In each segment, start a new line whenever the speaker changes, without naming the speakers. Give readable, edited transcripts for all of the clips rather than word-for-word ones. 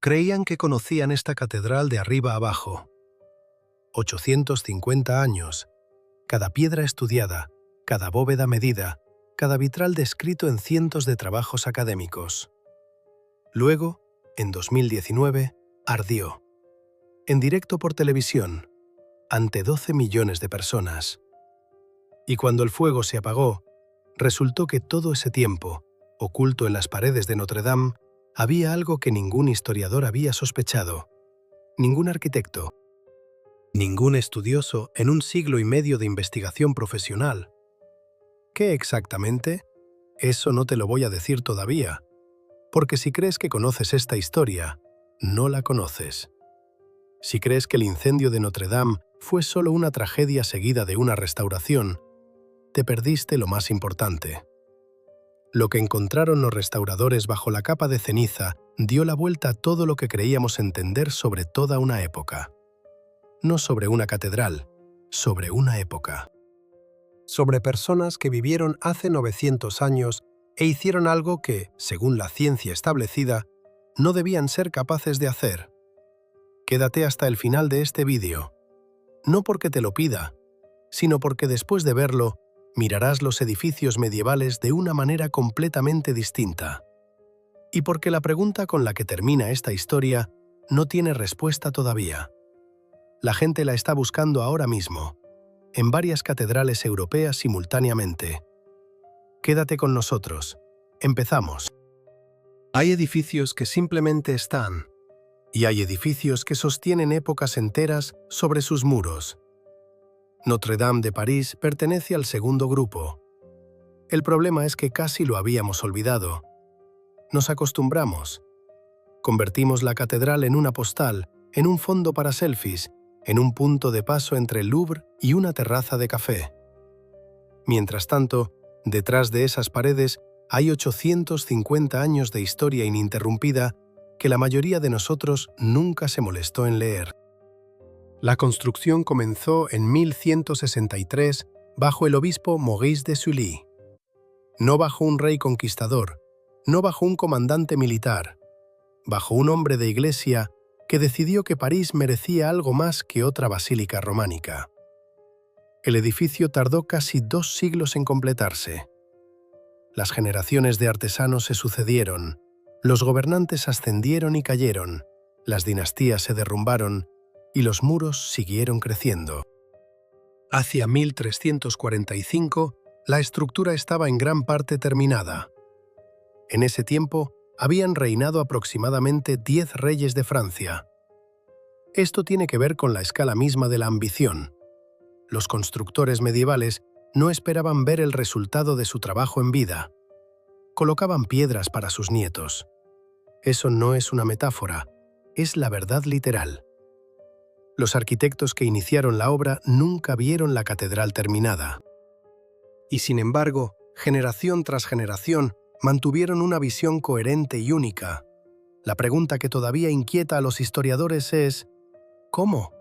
Creían que conocían esta catedral de arriba abajo. 850 años, cada piedra estudiada, cada bóveda medida, cada vitral descrito en cientos de trabajos académicos. Luego, en 2019, ardió. En directo por televisión, ante 12 millones de personas. Y cuando el fuego se apagó, resultó que todo ese tiempo, oculto en las paredes de Notre Dame, había algo que ningún historiador había sospechado, ningún arquitecto, ningún estudioso en un siglo y medio de investigación profesional. ¿Qué exactamente? Eso no te lo voy a decir todavía, porque si crees que conoces esta historia, no la conoces. Si crees que el incendio de Notre Dame fue solo una tragedia seguida de una restauración, te perdiste lo más importante. Lo que encontraron los restauradores bajo la capa de ceniza dio la vuelta a todo lo que creíamos entender sobre toda una época. No sobre una catedral, sobre una época. Sobre personas que vivieron hace 900 años e hicieron algo que, según la ciencia establecida, no debían ser capaces de hacer. Quédate hasta el final de este vídeo. No porque te lo pida, sino porque después de verlo, mirarás los edificios medievales de una manera completamente distinta. Y porque la pregunta con la que termina esta historia no tiene respuesta todavía. La gente la está buscando ahora mismo, en varias catedrales europeas simultáneamente. Quédate con nosotros. Empezamos. Hay edificios que simplemente están, y hay edificios que sostienen épocas enteras sobre sus muros. Notre Dame de París pertenece al segundo grupo. El problema es que casi lo habíamos olvidado. Nos acostumbramos. Convertimos la catedral en una postal, en un fondo para selfies, en un punto de paso entre el Louvre y una terraza de café. Mientras tanto, detrás de esas paredes hay 850 años de historia ininterrumpida que la mayoría de nosotros nunca se molestó en leer. La construcción comenzó en 1163 bajo el obispo Maurice de Sully. No bajo un rey conquistador, no bajo un comandante militar, bajo un hombre de iglesia que decidió que París merecía algo más que otra basílica románica. El edificio tardó casi 2 siglos en completarse. Las generaciones de artesanos se sucedieron, los gobernantes ascendieron y cayeron, las dinastías se derrumbaron, y los muros siguieron creciendo. Hacia 1345, la estructura estaba en gran parte terminada. En ese tiempo, habían reinado aproximadamente 10 reyes de Francia. Esto tiene que ver con la escala misma de la ambición. Los constructores medievales no esperaban ver el resultado de su trabajo en vida. Colocaban piedras para sus nietos. Eso no es una metáfora, es la verdad literal. Los arquitectos que iniciaron la obra nunca vieron la catedral terminada. Y sin embargo, generación tras generación, mantuvieron una visión coherente y única. La pregunta que todavía inquieta a los historiadores es: ¿cómo?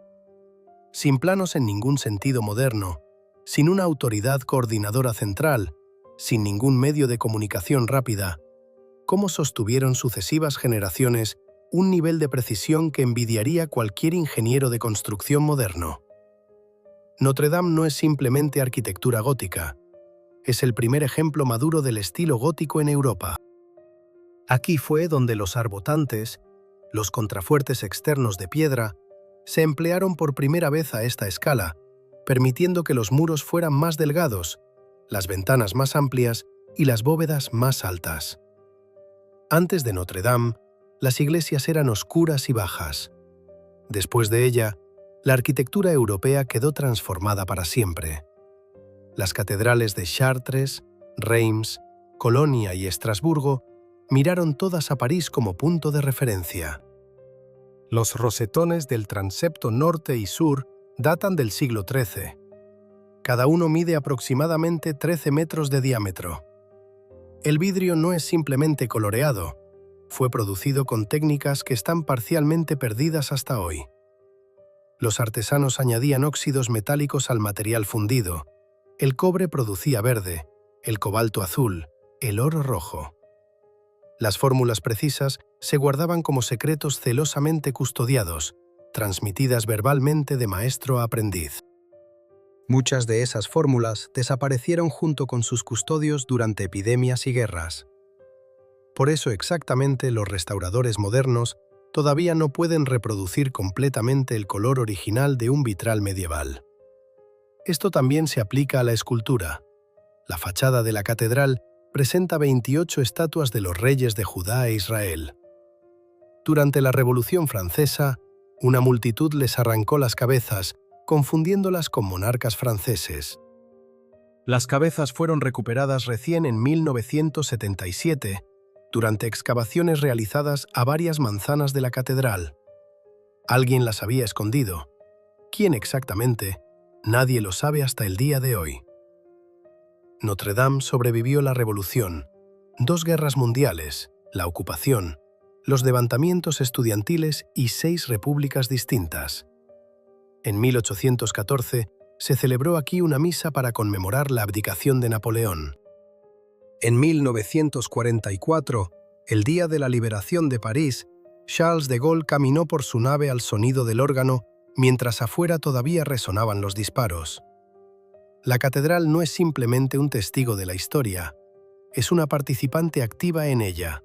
Sin planos en ningún sentido moderno, sin una autoridad coordinadora central, sin ningún medio de comunicación rápida, ¿cómo sostuvieron sucesivas generaciones un nivel de precisión que envidiaría cualquier ingeniero de construcción moderno? Notre Dame no es simplemente arquitectura gótica, es el primer ejemplo maduro del estilo gótico en Europa. Aquí fue donde los arbotantes, los contrafuertes externos de piedra, se emplearon por primera vez a esta escala, permitiendo que los muros fueran más delgados, las ventanas más amplias y las bóvedas más altas. Antes de Notre Dame, las iglesias eran oscuras y bajas. Después de ella, la arquitectura europea quedó transformada para siempre. Las catedrales de Chartres, Reims, Colonia y Estrasburgo miraron todas a París como punto de referencia. Los rosetones del transepto norte y sur datan del siglo XIII. Cada uno mide aproximadamente 13 metros de diámetro. El vidrio no es simplemente coloreado, fue producido con técnicas que están parcialmente perdidas hasta hoy. Los artesanos añadían óxidos metálicos al material fundido. El cobre producía verde, el cobalto azul, el oro rojo. Las fórmulas precisas se guardaban como secretos celosamente custodiados, transmitidas verbalmente de maestro a aprendiz. Muchas de esas fórmulas desaparecieron junto con sus custodios durante epidemias y guerras. Por eso exactamente los restauradores modernos todavía no pueden reproducir completamente el color original de un vitral medieval. Esto también se aplica a la escultura. La fachada de la catedral presenta 28 estatuas de los reyes de Judá e Israel. Durante la Revolución Francesa, una multitud les arrancó las cabezas, confundiéndolas con monarcas franceses. Las cabezas fueron recuperadas recién en 1977, durante excavaciones realizadas a varias manzanas de la catedral. Alguien las había escondido. ¿Quién exactamente? Nadie lo sabe hasta el día de hoy. Notre Dame sobrevivió la Revolución, 2 guerras mundiales, la ocupación, los levantamientos estudiantiles y 6 repúblicas distintas. En 1814 se celebró aquí una misa para conmemorar la abdicación de Napoleón. En 1944, el día de la liberación de París, Charles de Gaulle caminó por su nave al sonido del órgano mientras afuera todavía resonaban los disparos. La catedral no es simplemente un testigo de la historia, es una participante activa en ella.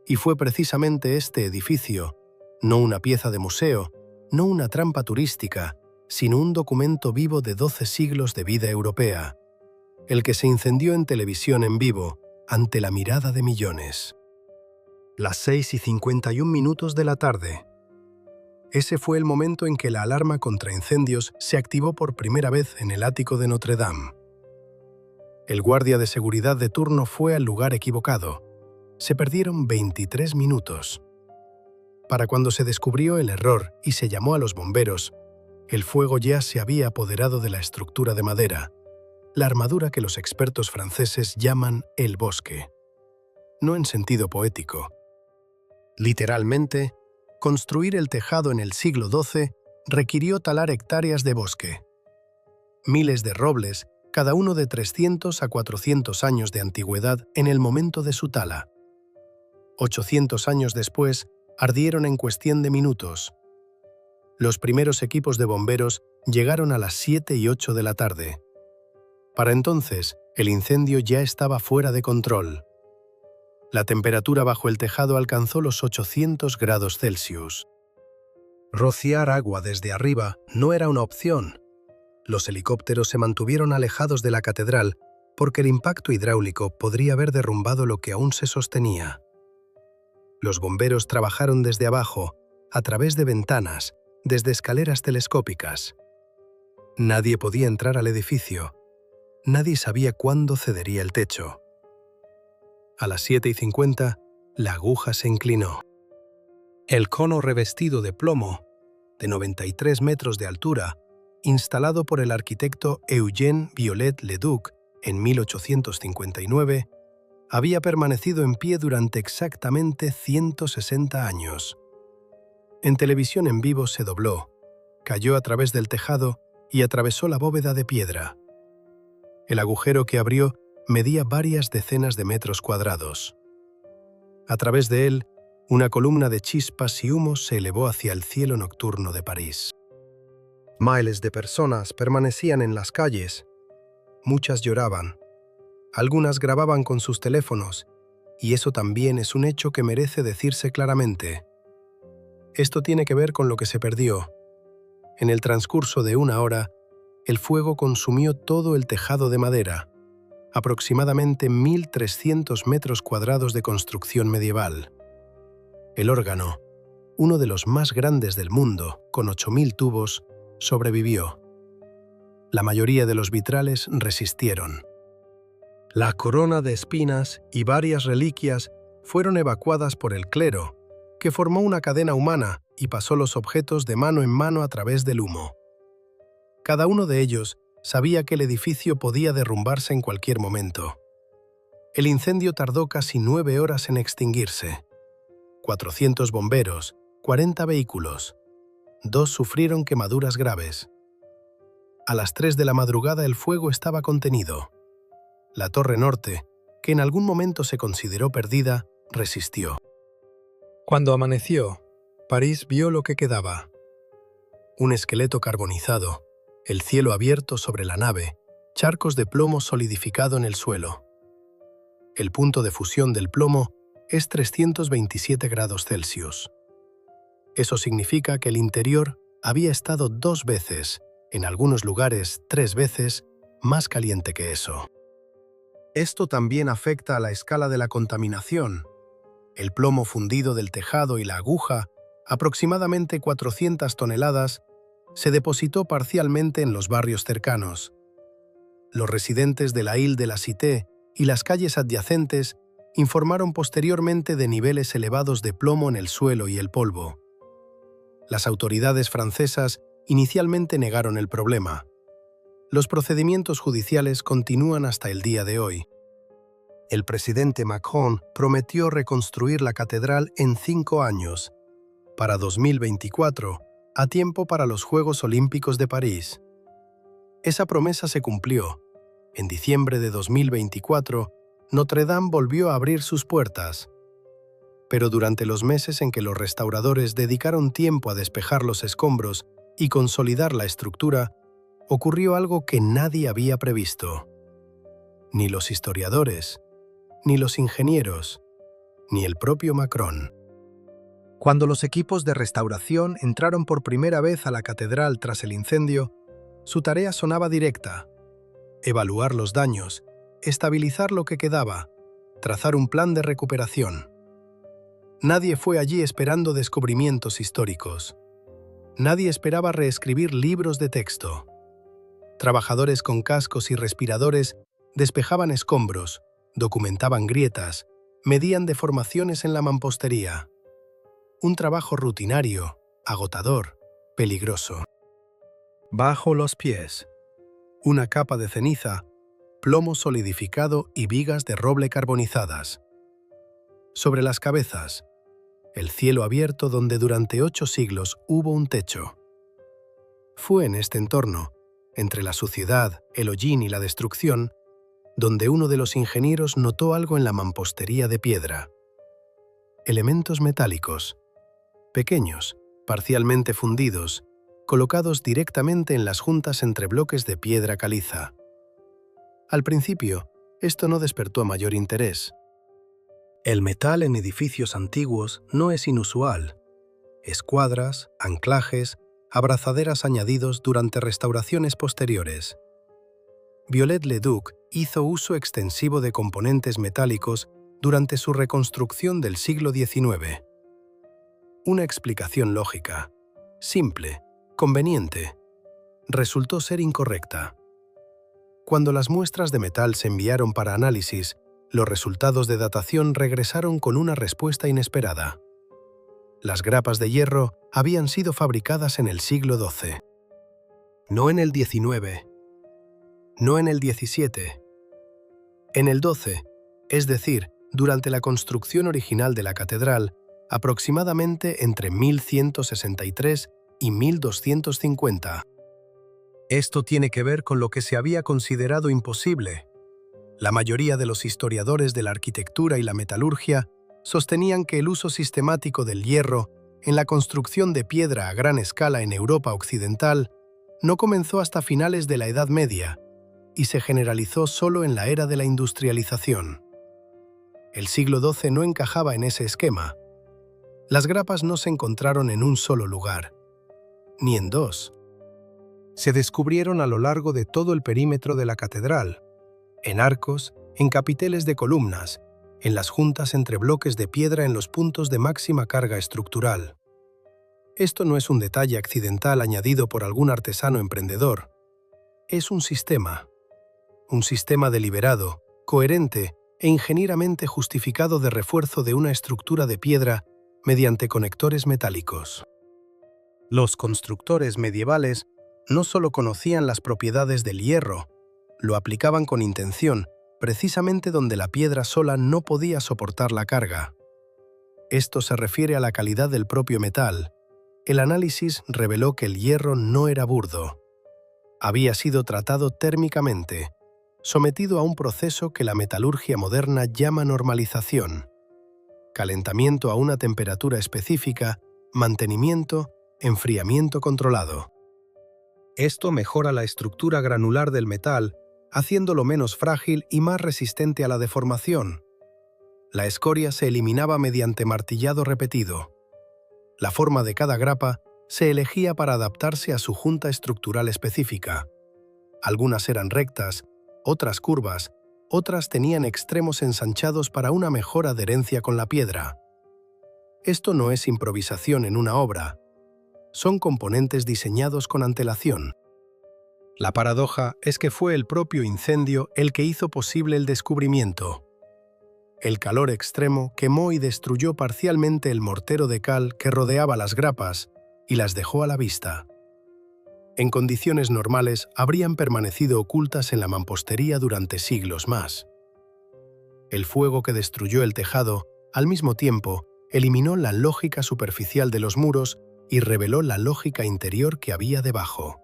Y fue precisamente este edificio, no una pieza de museo, no una trampa turística, sino un documento vivo de 12 siglos de vida europea, el que se incendió en televisión en vivo, ante la mirada de millones. Las 6:51 de la tarde. Ese fue el momento en que la alarma contra incendios se activó por primera vez en el ático de Notre Dame. El guardia de seguridad de turno fue al lugar equivocado. Se perdieron 23 minutos. Para cuando se descubrió el error y se llamó a los bomberos, el fuego ya se había apoderado de la estructura de madera, la armadura que los expertos franceses llaman el bosque. No en sentido poético. Literalmente, construir el tejado en el siglo XII requirió talar hectáreas de bosque. Miles de robles, cada uno de 300 a 400 años de antigüedad en el momento de su tala. 800 años después, ardieron en cuestión de minutos. Los primeros equipos de bomberos llegaron a las 7:08 de la tarde. Para entonces, el incendio ya estaba fuera de control. La temperatura bajo el tejado alcanzó los 800 grados Celsius. Rociar agua desde arriba no era una opción. Los helicópteros se mantuvieron alejados de la catedral porque el impacto hidráulico podría haber derrumbado lo que aún se sostenía. Los bomberos trabajaron desde abajo, a través de ventanas, desde escaleras telescópicas. Nadie podía entrar al edificio. Nadie sabía cuándo cedería el techo. A las 7:50, la aguja se inclinó. El cono revestido de plomo, de 93 metros de altura, instalado por el arquitecto Eugène Viollet-le-Duc en 1859, había permanecido en pie durante exactamente 160 años. En televisión en vivo se dobló, cayó a través del tejado y atravesó la bóveda de piedra. El agujero que abrió medía varias decenas de metros cuadrados. A través de él, una columna de chispas y humos se elevó hacia el cielo nocturno de París. Miles de personas permanecían en las calles. Muchas lloraban. Algunas grababan con sus teléfonos, y eso también es un hecho que merece decirse claramente. Esto tiene que ver con lo que se perdió. En el transcurso de 1 hora, el fuego consumió todo el tejado de madera, aproximadamente 1.300 metros cuadrados de construcción medieval. El órgano, uno de los más grandes del mundo, con 8.000 tubos, sobrevivió. La mayoría de los vitrales resistieron. La corona de espinas y varias reliquias fueron evacuadas por el clero, que formó una cadena humana y pasó los objetos de mano en mano a través del humo. Cada uno de ellos sabía que el edificio podía derrumbarse en cualquier momento. El incendio tardó casi 9 horas en extinguirse. 400 bomberos, 40 vehículos. 2 sufrieron quemaduras graves. A las 3 de la madrugada el fuego estaba contenido. La torre norte, que en algún momento se consideró perdida, resistió.
Cuando amaneció, París vio lo que quedaba.
Un esqueleto carbonizado, el cielo abierto sobre la nave, charcos de plomo solidificado en el suelo. El punto de fusión del plomo es 327 grados Celsius. Eso significa que el interior había estado 2 veces, en algunos lugares 3 veces, más caliente que eso. Esto también afecta a la escala de la contaminación. El plomo fundido del tejado y la aguja, aproximadamente 400 toneladas, se depositó parcialmente en los barrios cercanos. Los residentes de la Ile de la Cité y las calles adyacentes informaron posteriormente de niveles elevados de plomo en el suelo y el polvo. Las autoridades francesas inicialmente negaron el problema. Los procedimientos judiciales continúan hasta el día de hoy. El presidente Macron prometió reconstruir la catedral en 5 años, para 2024, a tiempo para los Juegos Olímpicos de París. Esa promesa se cumplió. En diciembre de 2024, Notre Dame volvió a abrir sus puertas. Pero durante los meses en que los restauradores dedicaron tiempo a despejar los escombros y consolidar la estructura, ocurrió algo que nadie había previsto. Ni los historiadores, ni los ingenieros, ni el propio Macron. Cuando los equipos de restauración entraron por primera vez a la catedral tras el incendio, su tarea sonaba directa: evaluar los daños, estabilizar lo que quedaba, trazar un plan de recuperación. Nadie fue allí esperando descubrimientos históricos. Nadie esperaba reescribir libros de texto. Trabajadores con cascos y respiradores despejaban escombros, documentaban grietas, medían deformaciones en la mampostería. Un trabajo rutinario, agotador, peligroso. Bajo los pies, una capa de ceniza, plomo solidificado y vigas de roble carbonizadas. Sobre las cabezas, el cielo abierto donde durante 8 siglos hubo un techo. Fue en este entorno, entre la suciedad, el hollín y la destrucción, donde uno de los ingenieros notó algo en la mampostería de piedra. Elementos metálicos, pequeños, parcialmente fundidos, colocados directamente en las juntas entre bloques de piedra caliza. Al principio, esto no despertó mayor interés. El metal en edificios antiguos no es inusual. Escuadras, anclajes, abrazaderas añadidos durante restauraciones posteriores. Viollet-le-Duc hizo uso extensivo de componentes metálicos durante su reconstrucción del siglo XIX. Una explicación lógica, simple, conveniente, resultó ser incorrecta. Cuando las muestras de metal se enviaron para análisis, los resultados de datación regresaron con una respuesta inesperada. Las grapas de hierro habían sido fabricadas en el siglo XII. No en el XIX. No en el XVII. En el XII, es decir, durante la construcción original de la catedral, aproximadamente entre 1163 y 1250. Esto tiene que ver con lo que se había considerado imposible. La mayoría de los historiadores de la arquitectura y la metalurgia sostenían que el uso sistemático del hierro en la construcción de piedra a gran escala en Europa occidental no comenzó hasta finales de la Edad Media y se generalizó solo en la era de la industrialización. El siglo XII no encajaba en ese esquema. Las grapas no se encontraron en un solo lugar, ni en dos. Se descubrieron a lo largo de todo el perímetro de la catedral, en arcos, en capiteles de columnas, en las juntas entre bloques de piedra en los puntos de máxima carga estructural. Esto no es un detalle accidental añadido por algún artesano emprendedor. Es un sistema deliberado, coherente e ingenieramente justificado de refuerzo de una estructura de piedra mediante conectores metálicos. Los constructores medievales no solo conocían las propiedades del hierro, lo aplicaban con intención, precisamente donde la piedra sola no podía soportar la carga. Esto se refiere a la calidad del propio metal. El análisis reveló que el hierro no era burdo. Había sido tratado térmicamente, sometido a un proceso que la metalurgia moderna llama normalización. calentamiento a una temperatura específica, mantenimiento, enfriamiento controlado. Esto mejora la estructura granular del metal, haciéndolo menos frágil y más resistente a la deformación. La escoria se eliminaba mediante martillado repetido. La forma de cada grapa se elegía para adaptarse a su junta estructural específica. Algunas eran rectas, otras curvas, otras tenían extremos ensanchados para una mejor adherencia con la piedra. Esto no es improvisación en una obra. Son componentes diseñados con antelación. La paradoja es que fue el propio incendio el que hizo posible el descubrimiento. El calor extremo quemó y destruyó parcialmente el mortero de cal que rodeaba las grapas y las dejó a la vista. En condiciones normales habrían permanecido ocultas en la mampostería durante siglos más. El fuego que destruyó el tejado, al mismo tiempo, eliminó la lógica superficial de los muros y reveló la lógica interior que había debajo.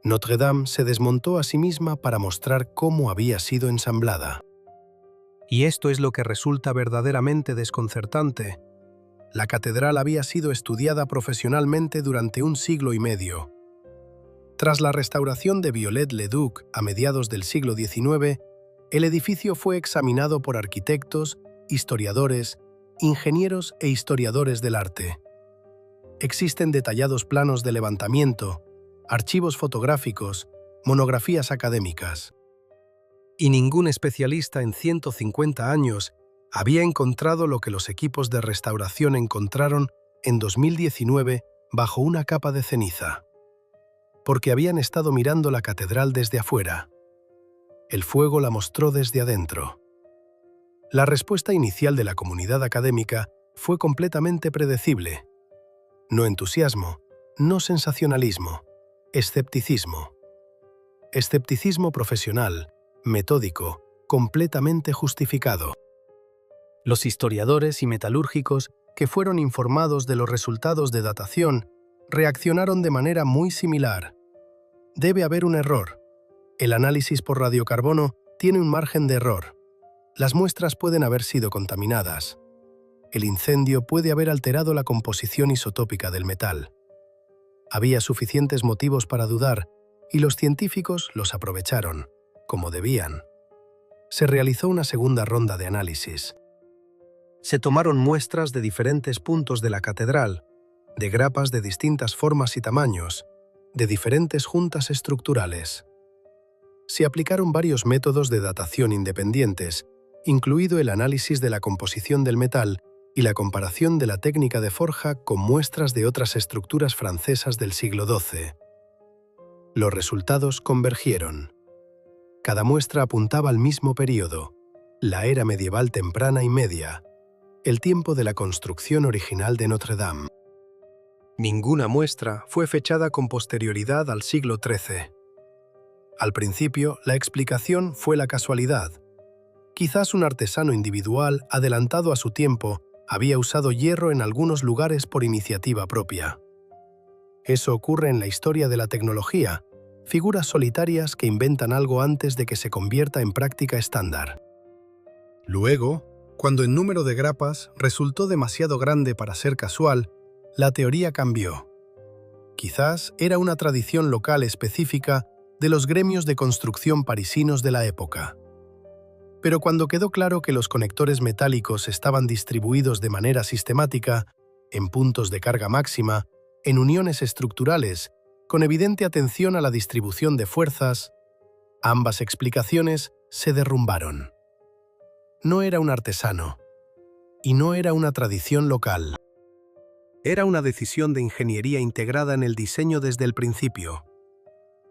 Notre Dame se desmontó a sí misma para mostrar cómo había sido ensamblada. Y esto es lo que resulta verdaderamente desconcertante. La catedral había sido estudiada profesionalmente durante un siglo y medio. Tras la restauración de Viollet-le-Duc a mediados del siglo XIX, el edificio fue examinado por arquitectos, historiadores, ingenieros e historiadores del arte. Existen detallados planos de levantamiento, archivos fotográficos, monografías académicas. Y ningún especialista en 150 años había encontrado lo que los equipos de restauración encontraron en 2019 bajo una capa de ceniza. Porque habían estado mirando la catedral desde afuera. El fuego la mostró desde adentro. La respuesta inicial de la comunidad académica fue completamente predecible. No entusiasmo, no sensacionalismo, escepticismo. Escepticismo profesional, metódico, completamente justificado. Los historiadores y metalúrgicos que fueron informados de los resultados de datación reaccionaron de manera muy similar. Debe haber un error. El análisis por radiocarbono tiene un margen de error. Las muestras pueden haber sido contaminadas. El incendio puede haber alterado la composición isotópica del metal. Había suficientes motivos para dudar, y los científicos los aprovecharon, como debían. Se realizó una segunda ronda de análisis. Se tomaron muestras de diferentes puntos de la catedral, de grapas de distintas formas y tamaños, de diferentes juntas estructurales. Se aplicaron varios métodos de datación independientes, incluido el análisis de la composición del metal y la comparación de la técnica de forja con muestras de otras estructuras francesas del siglo XII. Los resultados convergieron. Cada muestra apuntaba al mismo período, la era medieval temprana y media, el tiempo de la construcción original de Notre Dame. Ninguna muestra fue fechada con posterioridad al siglo XIII. Al principio, la explicación fue la casualidad. Quizás un artesano individual, adelantado a su tiempo, había usado hierro en algunos lugares por iniciativa propia. Eso ocurre en la historia de la tecnología, figuras solitarias que inventan algo antes de que se convierta en práctica estándar. Luego, cuando el número de grapas resultó demasiado grande para ser casual, la teoría cambió. Quizás era una tradición local específica de los gremios de construcción parisinos de la época. Pero cuando quedó claro que los conectores metálicos estaban distribuidos de manera sistemática, en puntos de carga máxima, en uniones estructurales, con evidente atención a la distribución de fuerzas, ambas explicaciones se derrumbaron. No era un artesano, y no era una tradición local. Era una decisión de ingeniería integrada en el diseño desde el principio.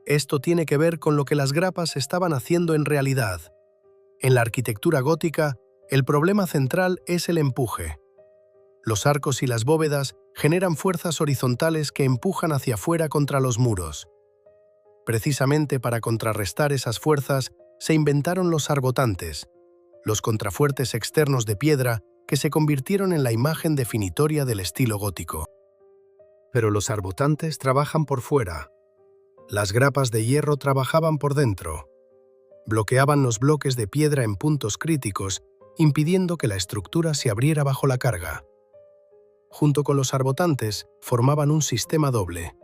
Esto tiene que ver con lo que las grapas estaban haciendo en realidad. En la arquitectura gótica, el problema central es el empuje. Los arcos y las bóvedas generan fuerzas horizontales que empujan hacia afuera contra los muros. Precisamente para contrarrestar esas fuerzas, se inventaron los arbotantes, los contrafuertes externos de piedra que se convirtieron en la imagen definitoria del estilo gótico. Pero los arbotantes trabajan por fuera. Las grapas de hierro trabajaban por dentro. Bloqueaban los bloques de piedra en puntos críticos impidiendo que la estructura se abriera bajo la carga. Junto con los arbotantes, formaban un sistema doble,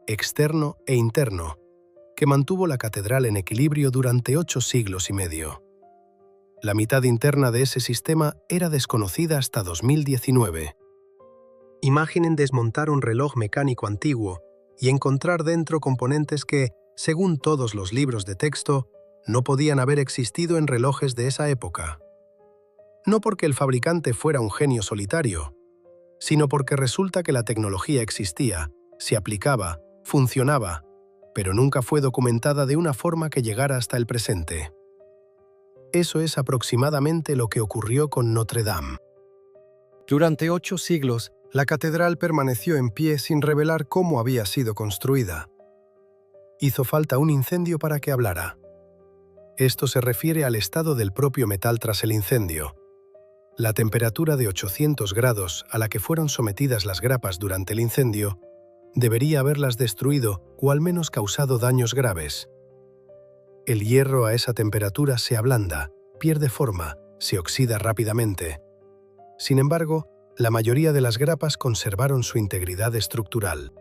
externo e interno, que mantuvo la catedral en equilibrio durante 8 siglos y medio. La mitad interna de ese sistema era desconocida hasta 2019. Imaginen desmontar un reloj mecánico antiguo y encontrar dentro componentes que, según todos los libros de texto, no podían haber existido en relojes de esa época. No porque el fabricante fuera un genio solitario, sino porque resulta que la tecnología existía, se aplicaba, funcionaba, pero nunca fue documentada de una forma que llegara hasta el presente. Eso es aproximadamente lo que ocurrió con Notre Dame. Durante 8 siglos, la catedral permaneció en pie sin revelar cómo había sido construida. Hizo falta un incendio para que hablara. Esto se refiere al estado del propio metal tras el incendio. La temperatura de 800 grados a la que fueron sometidas las grapas durante el incendio debería haberlas destruido o al menos causado daños graves. El hierro a esa temperatura se ablanda, pierde forma, se oxida rápidamente. Sin embargo, la mayoría de las grapas conservaron su integridad estructural.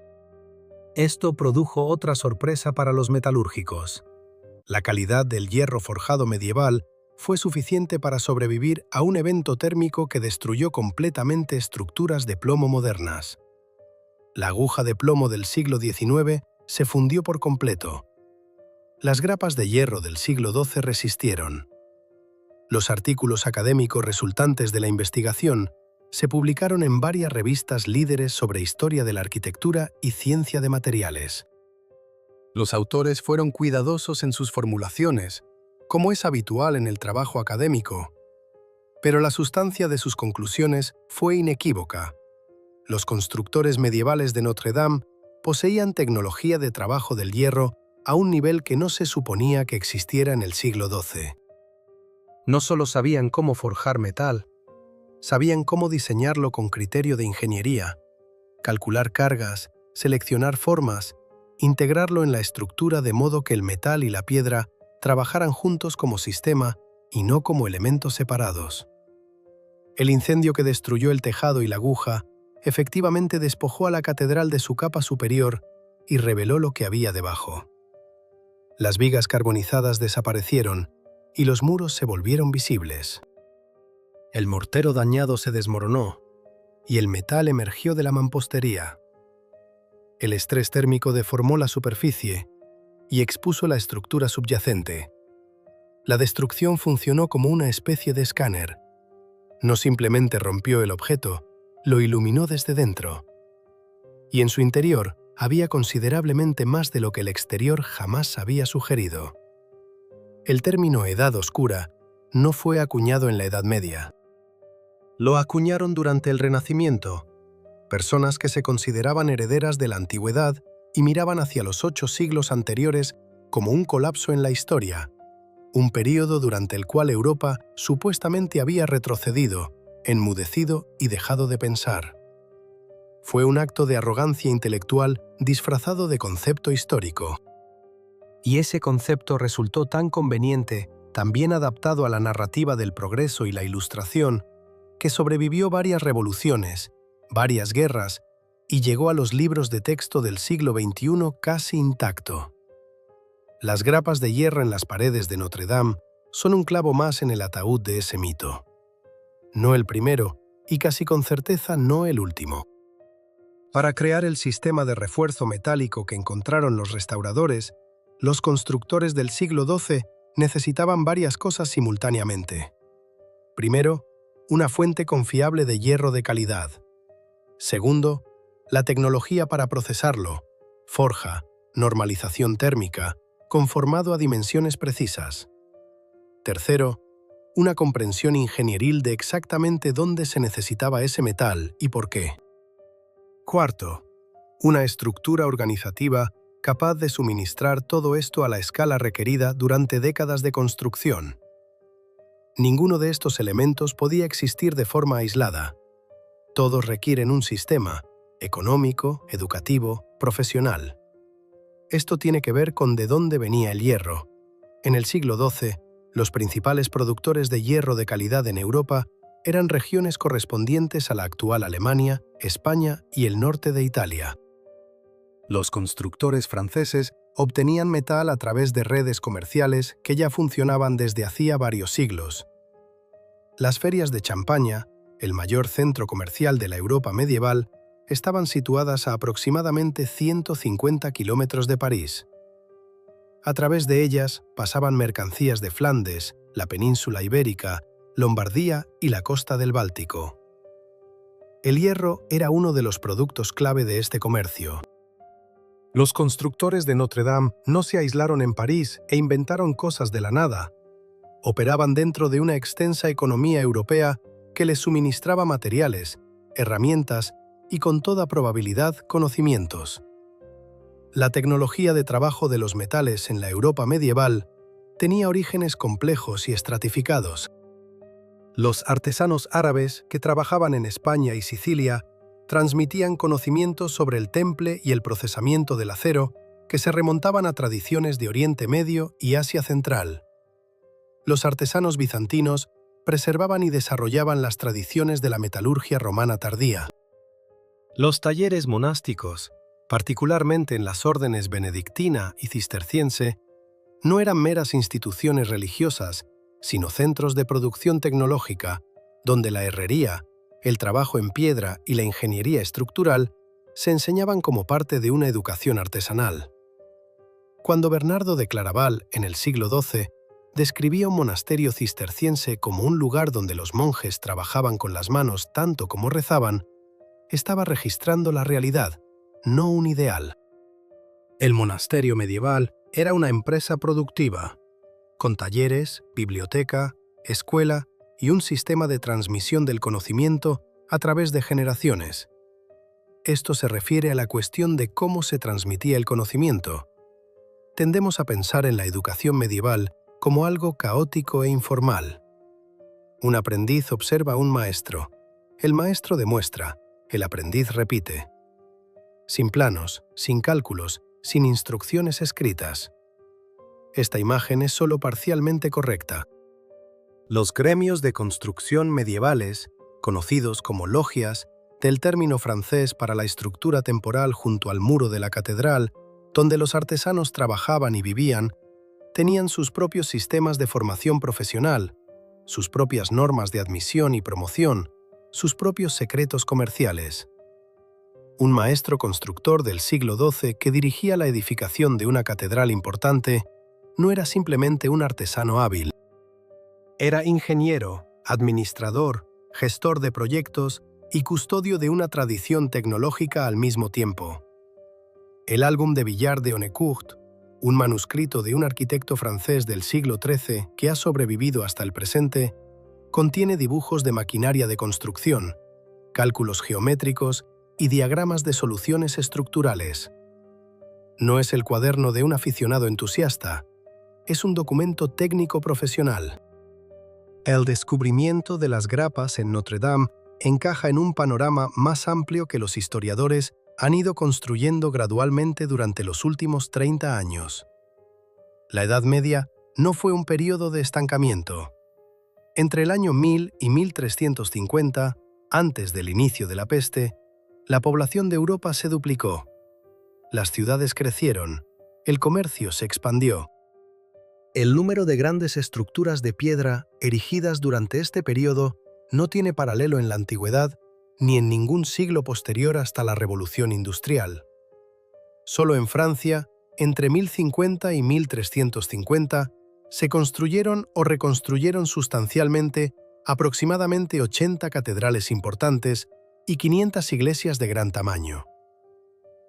Esto produjo otra sorpresa para los metalúrgicos. La calidad del hierro forjado medieval fue suficiente para sobrevivir a un evento térmico que destruyó completamente estructuras de plomo modernas. La aguja de plomo del siglo XIX se fundió por completo. Las grapas de hierro del siglo XII resistieron. Los artículos académicos resultantes de la investigación se publicaron en varias revistas líderes sobre historia de la arquitectura y ciencia de materiales. Los autores fueron cuidadosos en sus formulaciones, como es habitual en el trabajo académico, pero la sustancia de sus conclusiones fue inequívoca. Los constructores medievales de Notre Dame poseían tecnología de trabajo del hierro a un nivel que no se suponía que existiera en el siglo XII. No solo sabían cómo forjar metal, sabían cómo diseñarlo con criterio de ingeniería, calcular cargas, seleccionar formas, integrarlo en la estructura de modo que el metal y la piedra trabajaran juntos como sistema y no como elementos separados. El incendio que destruyó el tejado y la aguja efectivamente despojó a la catedral de su capa superior y reveló lo que había debajo. Las vigas carbonizadas desaparecieron y los muros se volvieron visibles. El mortero dañado se desmoronó y el metal emergió de la mampostería. El estrés térmico deformó la superficie y expuso la estructura subyacente. La destrucción funcionó como una especie de escáner. No simplemente rompió el objeto, lo iluminó desde dentro. Y en su interior había considerablemente más de lo que el exterior jamás había sugerido. El término Edad Oscura no fue acuñado en la Edad Media. Lo acuñaron durante el Renacimiento, personas que se consideraban herederas de la antigüedad y miraban hacia los 8 siglos anteriores como un colapso en la historia, un período durante el cual Europa supuestamente había retrocedido, enmudecido y dejado de pensar. Fue un acto de arrogancia intelectual disfrazado de concepto histórico. Y ese concepto resultó tan conveniente, tan bien adaptado a la narrativa del progreso y la Ilustración, que sobrevivió varias revoluciones, varias guerras, y llegó a los libros de texto del siglo XXI casi intacto. Las grapas de hierro en las paredes de Notre Dame son un clavo más en el ataúd de ese mito. No el primero, y casi con certeza no el último. Para crear el sistema de refuerzo metálico que encontraron los restauradores, los constructores del siglo XII necesitaban varias cosas simultáneamente. Primero, una fuente confiable de hierro de calidad. Segundo, la tecnología para procesarlo, forja, normalización térmica, conformado a dimensiones precisas. Tercero, una comprensión ingenieril de exactamente dónde se necesitaba ese metal y por qué. Cuarto, una estructura organizativa capaz de suministrar todo esto a la escala requerida durante décadas de construcción. Ninguno de estos elementos podía existir de forma aislada. Todos requieren un sistema económico, educativo, profesional. Esto tiene que ver con de dónde venía el hierro. En el siglo XII, Los principales productores de hierro de calidad en Europa eran regiones correspondientes a la actual Alemania, España y el norte de Italia. Los constructores franceses obtenían metal a través de redes comerciales que ya funcionaban desde hacía varios siglos. Las ferias de Champaña, el mayor centro comercial de la Europa medieval, estaban situadas a aproximadamente 150 kilómetros de París. A través de ellas pasaban mercancías de Flandes, la península ibérica, Lombardía y la costa del Báltico. El hierro era uno de los productos clave de este comercio. Los constructores de Notre Dame no se aislaron en París e inventaron cosas de la nada. Operaban dentro de una extensa economía europea que les suministraba materiales, herramientas y, con toda probabilidad, conocimientos. La tecnología de trabajo de los metales en la Europa medieval tenía orígenes complejos y estratificados. Los artesanos árabes que trabajaban en España y Sicilia transmitían conocimientos sobre el temple y el procesamiento del acero que se remontaban a tradiciones de Oriente Medio y Asia Central. Los artesanos bizantinos preservaban y desarrollaban las tradiciones de la metalurgia romana tardía. Los talleres monásticos, particularmente en las órdenes benedictina y cisterciense, no eran meras instituciones religiosas, sino centros de producción tecnológica, donde la herrería, el trabajo en piedra y la ingeniería estructural se enseñaban como parte de una educación artesanal. Cuando Bernardo de Claraval, en el siglo XII, describía un monasterio cisterciense como un lugar donde los monjes trabajaban con las manos tanto como rezaban, estaba registrando la realidad, no un ideal. El monasterio medieval era una empresa productiva, con talleres, biblioteca, escuela y un sistema de transmisión del conocimiento a través de generaciones. Esto se refiere a la cuestión de cómo se transmitía el conocimiento. Tendemos a pensar en la educación medieval como algo caótico e informal. Un aprendiz observa a un maestro. El maestro demuestra, el aprendiz repite. Sin planos, sin cálculos, sin instrucciones escritas. Esta imagen es solo parcialmente correcta. Los gremios de construcción medievales, conocidos como logias, del término francés para la estructura temporal junto al muro de la catedral, donde los artesanos trabajaban y vivían, tenían sus propios sistemas de formación profesional, sus propias normas de admisión y promoción, sus propios secretos comerciales. Un maestro constructor del siglo XII que dirigía la edificación de una catedral importante no era simplemente un artesano hábil. Era ingeniero, administrador, gestor de proyectos y custodio de una tradición tecnológica al mismo tiempo. El álbum de Villard de Honnecourt, un manuscrito de un arquitecto francés del siglo XIII que ha sobrevivido hasta el presente, contiene dibujos de maquinaria de construcción, cálculos geométricos y diagramas de soluciones estructurales. No es el cuaderno de un aficionado entusiasta, es un documento técnico profesional. El descubrimiento de las grapas en Notre Dame encaja en un panorama más amplio que los historiadores han ido construyendo gradualmente durante los últimos 30 años. La Edad Media no fue un período de estancamiento. Entre el año 1000 y 1350, antes del inicio de la peste, la población de Europa se duplicó. Las ciudades crecieron, el comercio se expandió. El número de grandes estructuras de piedra erigidas durante este período no tiene paralelo en la antigüedad ni en ningún siglo posterior hasta la Revolución Industrial. Solo en Francia, entre 1050 y 1350, se construyeron o reconstruyeron sustancialmente aproximadamente 80 catedrales importantes y 500 iglesias de gran tamaño.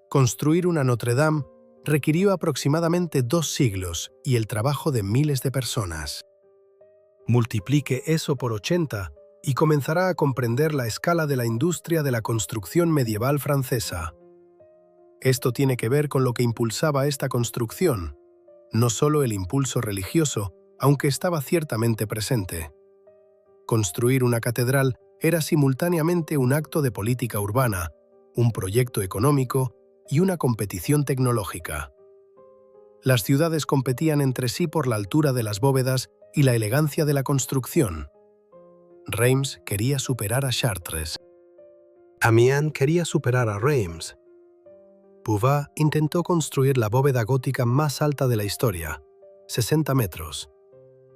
Construir una Notre Dame requirió aproximadamente 2 siglos y el trabajo de miles de personas. Multiplique eso por 80 y comenzará a comprender la escala de la industria de la construcción medieval francesa. Esto tiene que ver con lo que impulsaba esta construcción, no solo el impulso religioso, aunque estaba ciertamente presente. Construir una catedral era simultáneamente un acto de política urbana, un proyecto económico y una competición tecnológica. Las ciudades competían entre sí por la altura de las bóvedas y la elegancia de la construcción. Reims quería superar a Chartres. Amiens quería superar a Reims. Puvis intentó construir la bóveda gótica más alta de la historia, 60 metros,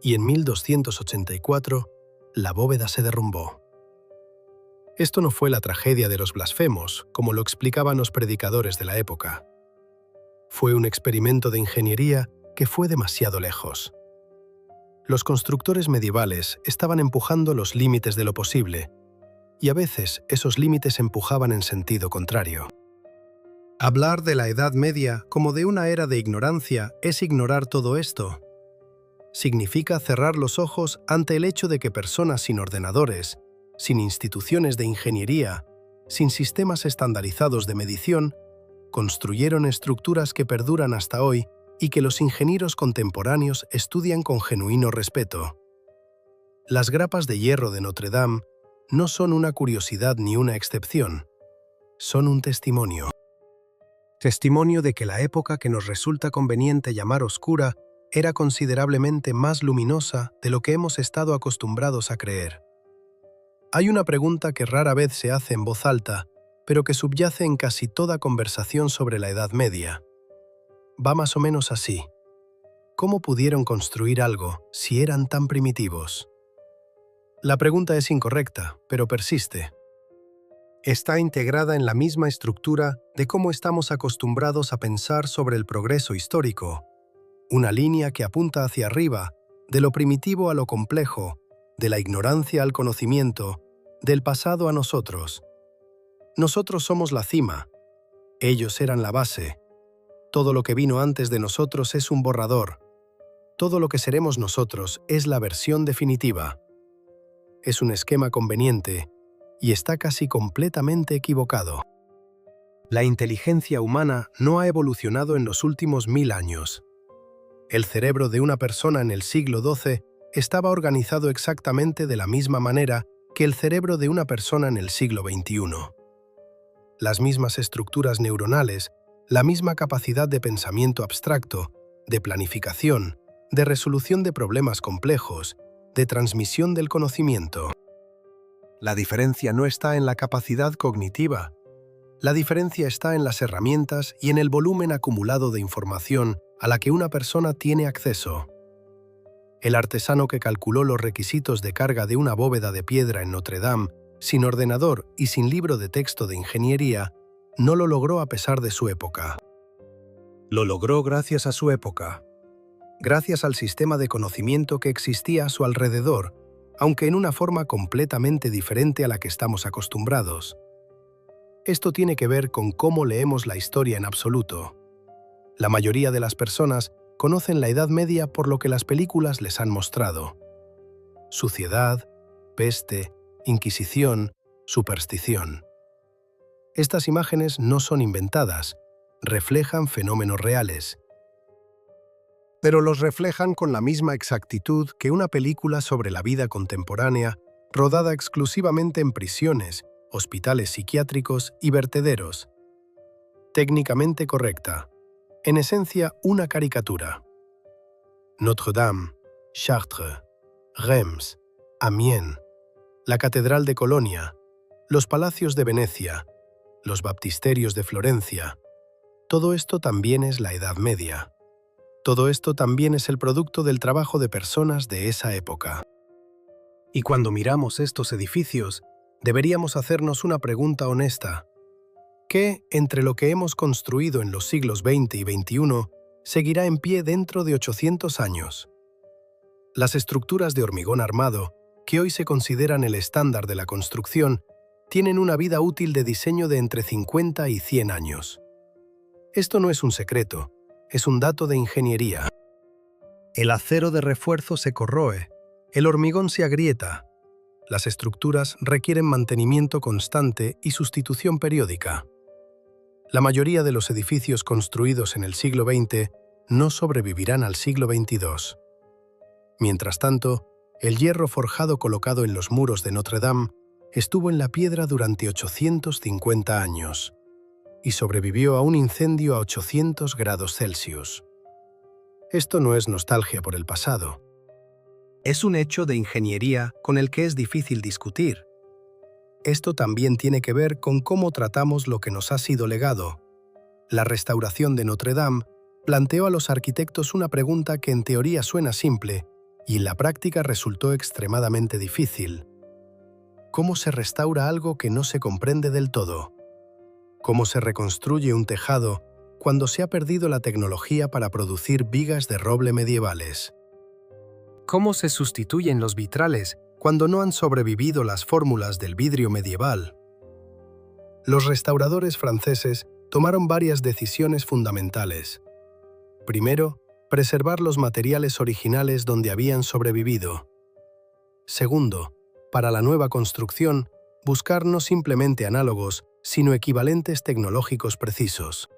y en 1284 la bóveda se derrumbó. Esto no fue la tragedia de los blasfemos, como lo explicaban los predicadores de la época. Fue un experimento de ingeniería que fue demasiado lejos. Los constructores medievales estaban empujando los límites de lo posible, y a veces esos límites empujaban en sentido contrario. Hablar de la Edad Media como de una era de ignorancia es ignorar todo esto. Significa cerrar los ojos ante el hecho de que personas sin ordenadores, sin instituciones de ingeniería, sin sistemas estandarizados de medición, construyeron estructuras que perduran hasta hoy y que los ingenieros contemporáneos estudian con genuino respeto. Las grapas de hierro de Notre Dame no son una curiosidad ni una excepción, son un testimonio. Testimonio de que la época que nos resulta conveniente llamar oscura era considerablemente más luminosa de lo que hemos estado acostumbrados a creer. Hay una pregunta que rara vez se hace en voz alta, pero que subyace en casi toda conversación sobre la Edad Media. Va más o menos así. ¿Cómo pudieron construir algo si eran tan primitivos? La pregunta es incorrecta, pero persiste. Está integrada en la misma estructura de cómo estamos acostumbrados a pensar sobre el progreso histórico, una línea que apunta hacia arriba, de lo primitivo a lo complejo, de la ignorancia al conocimiento, del pasado a nosotros. Nosotros somos la cima, ellos eran la base. Todo lo que vino antes de nosotros es un borrador. Todo lo que seremos nosotros es la versión definitiva. Es un esquema conveniente y está casi completamente equivocado. La inteligencia humana no ha evolucionado en los últimos 1000 años. El cerebro de una persona en el siglo XII estaba organizado exactamente de la misma manera que el cerebro de una persona en el siglo XXI. Las mismas estructuras neuronales, la misma capacidad de pensamiento abstracto, de planificación, de resolución de problemas complejos, de transmisión del conocimiento. La diferencia no está en la capacidad cognitiva. La diferencia está en las herramientas y en el volumen acumulado de información a la que una persona tiene acceso. El artesano que calculó los requisitos de carga de una bóveda de piedra en Notre Dame, sin ordenador y sin libro de texto de ingeniería, no lo logró a pesar de su época. Lo logró gracias a su época, gracias al sistema de conocimiento que existía a su alrededor, aunque en una forma completamente diferente a la que estamos acostumbrados. Esto tiene que ver con cómo leemos la historia en absoluto. La mayoría de las personas conocen la Edad Media por lo que las películas les han mostrado. Suciedad, peste, inquisición, superstición. Estas imágenes no son inventadas, reflejan fenómenos reales. Pero los reflejan con la misma exactitud que una película sobre la vida contemporánea, rodada exclusivamente en prisiones, hospitales psiquiátricos y vertederos. Técnicamente correcta. En esencia, una caricatura. Notre Dame, Chartres, Reims, Amiens, la Catedral de Colonia, los palacios de Venecia, los baptisterios de Florencia. Todo esto también es la Edad Media. Todo esto también es el producto del trabajo de personas de esa época. Y cuando miramos estos edificios, deberíamos hacernos una pregunta honesta. ¿Qué, entre lo que hemos construido en los siglos XX y XXI, seguirá en pie dentro de 800 años? Las estructuras de hormigón armado, que hoy se consideran el estándar de la construcción, tienen una vida útil de diseño de entre 50 y 100 años. Esto no es un secreto, es un dato de ingeniería. El acero de refuerzo se corroe, el hormigón se agrieta. Las estructuras requieren mantenimiento constante y sustitución periódica. La mayoría de los edificios construidos en el siglo XX no sobrevivirán al siglo XXII. Mientras tanto, el hierro forjado colocado en los muros de Notre Dame estuvo en la piedra durante 850 años y sobrevivió a un incendio a 800 grados Celsius. Esto no es nostalgia por el pasado. Es un hecho de ingeniería con el que es difícil discutir. Esto también tiene que ver con cómo tratamos lo que nos ha sido legado. La restauración de Notre Dame planteó a los arquitectos una pregunta que en teoría suena simple y en la práctica resultó extremadamente difícil. ¿Cómo se restaura algo que no se comprende del todo? ¿Cómo se reconstruye un tejado cuando se ha perdido la tecnología para producir vigas de roble medievales? ¿Cómo se sustituyen los vitrales cuando no han sobrevivido las fórmulas del vidrio medieval? Los restauradores franceses tomaron varias decisiones fundamentales. Primero, preservar los materiales originales donde habían sobrevivido. Segundo, para la nueva construcción, buscar no simplemente análogos, sino equivalentes tecnológicos precisos.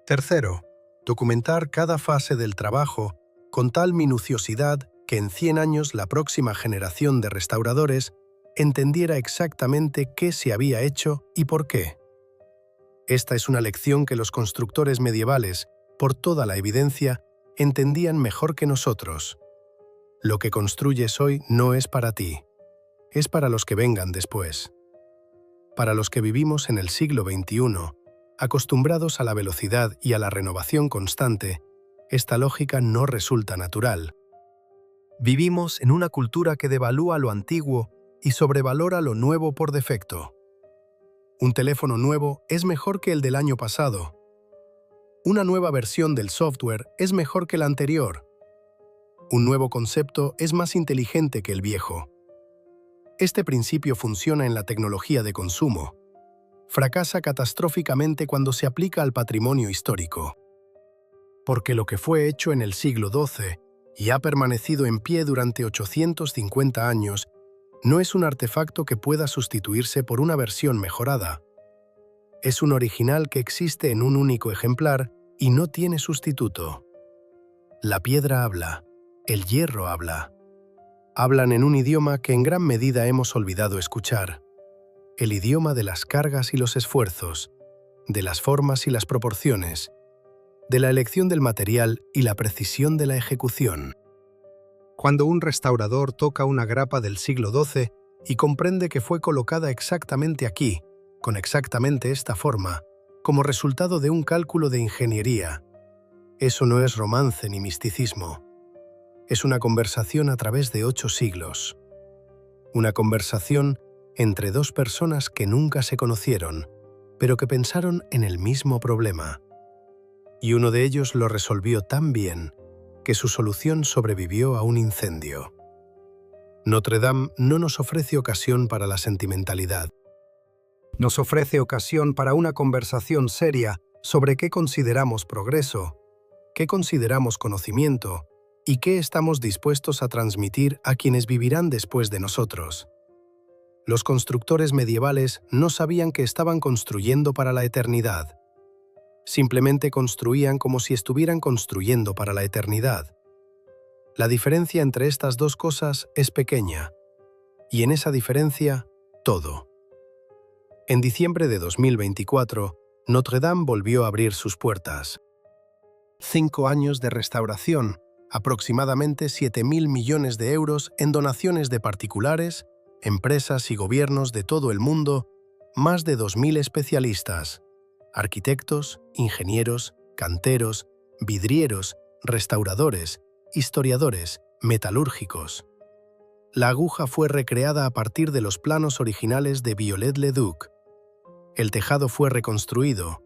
Tercero, documentar cada fase del trabajo con tal minuciosidad que en 100 años la próxima generación de restauradores entendiera exactamente qué se había hecho y por qué. Esta es una lección que los constructores medievales, por toda la evidencia, entendían mejor que nosotros. Lo que construyes hoy no es para ti, es para los que vengan después. Para los que vivimos en el siglo XXI, acostumbrados a la velocidad y a la renovación constante, esta lógica no resulta natural. Vivimos en una cultura que devalúa lo antiguo y sobrevalora lo nuevo por defecto. Un teléfono nuevo es mejor que el del año pasado. Una nueva versión del software es mejor que la anterior. Un nuevo concepto es más inteligente que el viejo. Este principio funciona en la tecnología de consumo. Fracasa catastróficamente cuando se aplica al patrimonio histórico. Porque lo que fue hecho en el siglo XII y ha permanecido en pie durante 850 años, no es un artefacto que pueda sustituirse por una versión mejorada. Es un original que existe en un único ejemplar y no tiene sustituto. La piedra habla, el hierro habla. Hablan en un idioma que en gran medida hemos olvidado escuchar. El idioma de las cargas y los esfuerzos, de las formas y las proporciones, de la elección del material y la precisión de la ejecución. Cuando un restaurador toca una grapa del siglo XII y comprende que fue colocada exactamente aquí, con exactamente esta forma, como resultado de un cálculo de ingeniería, eso no es romance ni misticismo. Es una conversación a través de 8 siglos. Una conversación entre dos personas que nunca se conocieron, pero que pensaron en el mismo problema. Y uno de ellos lo resolvió tan bien que su solución sobrevivió a un incendio. Notre Dame no nos ofrece ocasión para la sentimentalidad. Nos ofrece ocasión para una conversación seria sobre qué consideramos progreso, qué consideramos conocimiento y qué estamos dispuestos a transmitir a quienes vivirán después de nosotros. Los constructores medievales no sabían que estaban construyendo para la eternidad. Simplemente construían como si estuvieran construyendo para la eternidad. La diferencia entre estas dos cosas es pequeña, y en esa diferencia, todo. En diciembre de 2024, Notre Dame volvió a abrir sus puertas. 5 años de restauración, aproximadamente 7.000 millones de euros en donaciones de particulares, empresas y gobiernos de todo el mundo, más de 2.000 especialistas, arquitectos, ingenieros, canteros, vidrieros, restauradores, historiadores, metalúrgicos. La aguja fue recreada a partir de los planos originales de Viollet-le-Duc. El tejado fue reconstruido.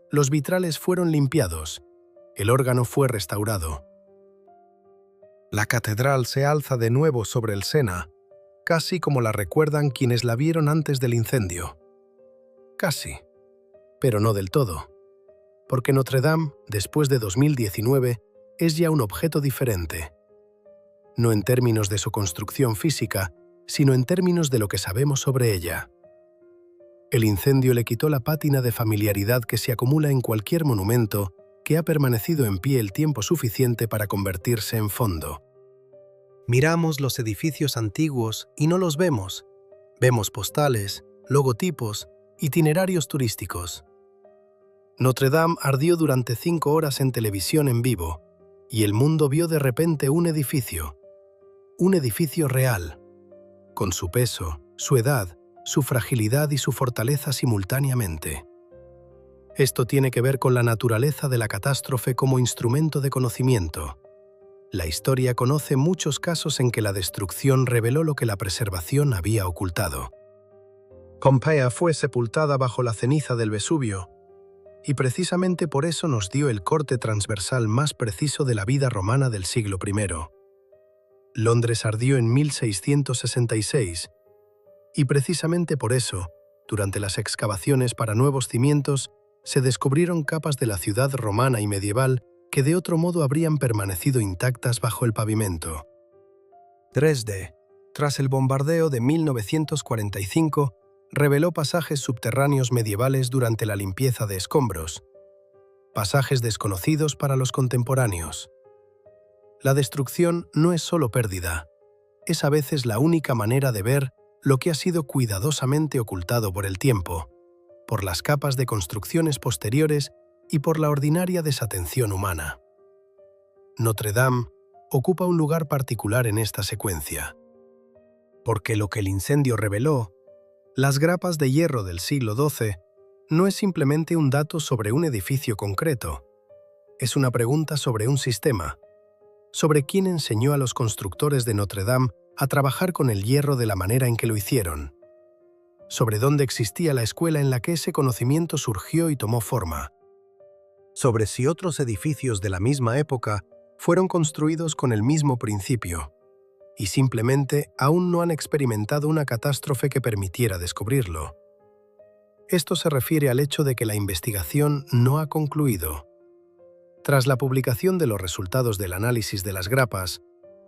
Los vitrales fueron limpiados. El órgano fue restaurado. La catedral se alza de nuevo sobre el Sena, casi como la recuerdan quienes la vieron antes del incendio. Casi, pero no del todo. Porque Notre Dame, después de 2019, es ya un objeto diferente. No en términos de su construcción física, sino en términos de lo que sabemos sobre ella. El incendio le quitó la pátina de familiaridad que se acumula en cualquier monumento que ha permanecido en pie el tiempo suficiente para convertirse en fondo. Miramos los edificios antiguos y no los vemos. Vemos postales, logotipos, itinerarios turísticos. Notre Dame ardió durante 5 horas en televisión en vivo, y el mundo vio de repente un edificio un edificio real, con su peso, su edad, su fragilidad y su fortaleza simultáneamente. Esto tiene que ver con la naturaleza de la catástrofe como instrumento de conocimiento. La historia conoce muchos casos en que la destrucción reveló lo que la preservación había ocultado. Pompeya fue sepultada bajo la ceniza del Vesubio, y precisamente por eso nos dio el corte transversal más preciso de la vida romana del siglo I. Londres ardió en 1666, y precisamente por eso, durante las excavaciones para nuevos cimientos, se descubrieron capas de la ciudad romana y medieval que de otro modo habrían permanecido intactas bajo el pavimento. Dresde, tras el bombardeo de 1945, reveló pasajes subterráneos medievales durante la limpieza de escombros, pasajes desconocidos para los contemporáneos. La destrucción no es solo pérdida, es a veces la única manera de ver lo que ha sido cuidadosamente ocultado por el tiempo, por las capas de construcciones posteriores y por la ordinaria desatención humana. Notre Dame ocupa un lugar particular en esta secuencia, porque lo que el incendio reveló, las grapas de hierro del siglo XII, no es simplemente un dato sobre un edificio concreto, es una pregunta sobre un sistema, sobre quién enseñó a los constructores de Notre Dame a trabajar con el hierro de la manera en que lo hicieron, sobre dónde existía la escuela en la que ese conocimiento surgió y tomó forma, sobre si otros edificios de la misma época fueron construidos con el mismo principio, y simplemente aún no han experimentado una catástrofe que permitiera descubrirlo. Esto se refiere al hecho de que la investigación no ha concluido. Tras la publicación de los resultados del análisis de las grapas,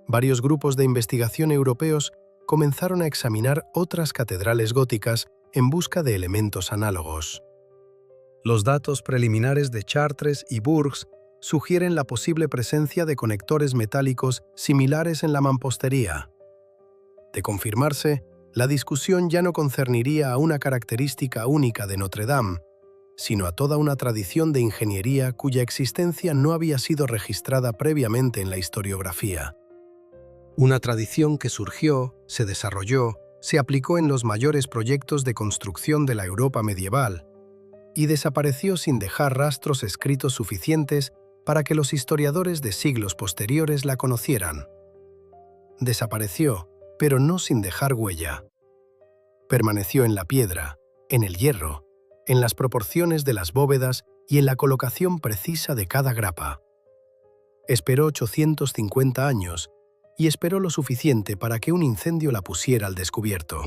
varios grupos de investigación europeos comenzaron a examinar otras catedrales góticas en busca de elementos análogos. Los datos preliminares de Chartres y Bourges sugieren la posible presencia de conectores metálicos similares en la mampostería. De confirmarse, la discusión ya no concerniría a una característica única de Notre Dame, sino a toda una tradición de ingeniería cuya existencia no había sido registrada previamente en la historiografía. Una tradición que surgió, se desarrolló, se aplicó en los mayores proyectos de construcción de la Europa medieval y desapareció sin dejar rastros escritos suficientes para que los historiadores de siglos posteriores la conocieran. Desapareció, pero no sin dejar huella. Permaneció en la piedra, en el hierro, en las proporciones de las bóvedas y en la colocación precisa de cada grapa. Esperó 850 años y esperó lo suficiente para que un incendio la pusiera al descubierto.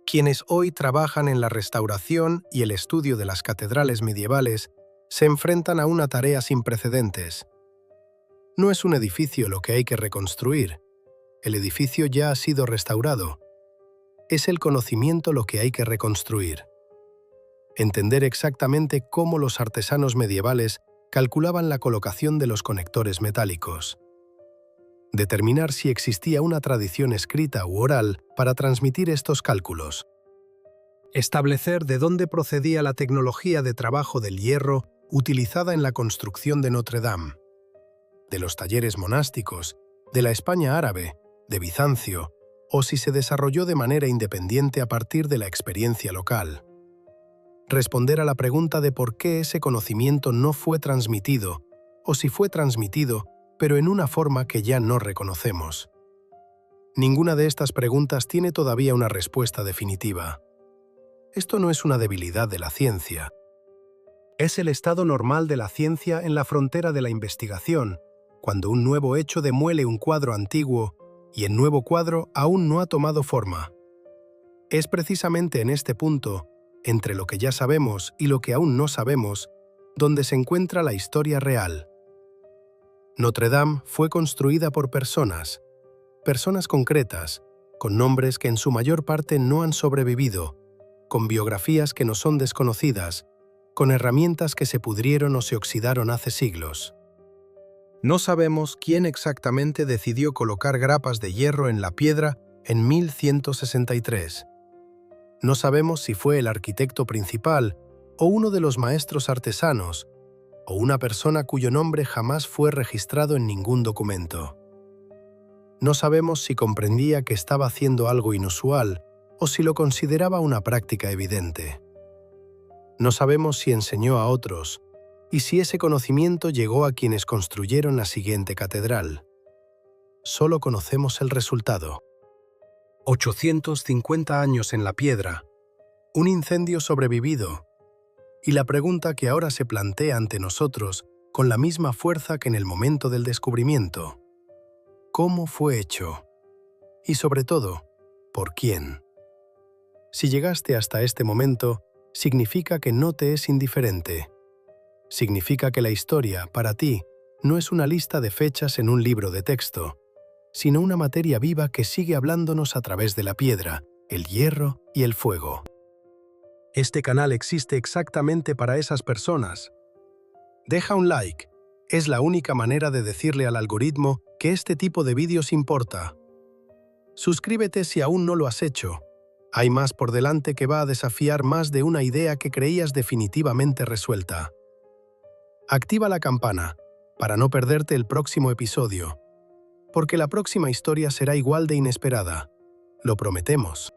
Quienes hoy trabajan en la restauración y el estudio de las catedrales medievales se enfrentan a una tarea sin precedentes. No es un edificio lo que hay que reconstruir. El edificio ya ha sido restaurado. Es el conocimiento lo que hay que reconstruir. Entender exactamente cómo los artesanos medievales calculaban la colocación de los conectores metálicos. Determinar si existía una tradición escrita u oral para transmitir estos cálculos. Establecer de dónde procedía la tecnología de trabajo del hierro utilizada en la construcción de Notre Dame. De los talleres monásticos, de la España árabe, de Bizancio, o si se desarrolló de manera independiente a partir de la experiencia local. Responder a la pregunta de por qué ese conocimiento no fue transmitido, o si fue transmitido, pero en una forma que ya no reconocemos. Ninguna de estas preguntas tiene todavía una respuesta definitiva. Esto no es una debilidad de la ciencia. Es el estado normal de la ciencia en la frontera de la investigación, cuando un nuevo hecho demuele un cuadro antiguo y el nuevo cuadro aún no ha tomado forma. Es precisamente en este punto, entre lo que ya sabemos y lo que aún no sabemos, donde se encuentra la historia real. Notre Dame fue construida por personas concretas, con nombres que en su mayor parte no han sobrevivido, con biografías que nos son desconocidas, con herramientas que se pudrieron o se oxidaron hace siglos. No sabemos quién exactamente decidió colocar grapas de hierro en la piedra en 1163. No sabemos si fue el arquitecto principal o uno de los maestros artesanos, o una persona cuyo nombre jamás fue registrado en ningún documento. No sabemos si comprendía que estaba haciendo algo inusual o si lo consideraba una práctica evidente. No sabemos si enseñó a otros y si ese conocimiento llegó a quienes construyeron la siguiente catedral. Solo conocemos el resultado. 850 años en la piedra, un incendio sobrevivido, y la pregunta que ahora se plantea ante nosotros con la misma fuerza que en el momento del descubrimiento. ¿Cómo fue hecho? Y sobre todo, ¿por quién? Si llegaste hasta este momento, significa que no te es indiferente. Significa que la historia, para ti, no es una lista de fechas en un libro de texto, sino una materia viva que sigue hablándonos a través de la piedra, el hierro y el fuego. Este canal existe exactamente para esas personas. Deja un like. Es la única manera de decirle al algoritmo que este tipo de vídeos importa. Suscríbete si aún no lo has hecho. Hay más por delante que va a desafiar más de una idea que creías definitivamente resuelta. Activa la campana para no perderte el próximo episodio, porque la próxima historia será igual de inesperada. Lo prometemos.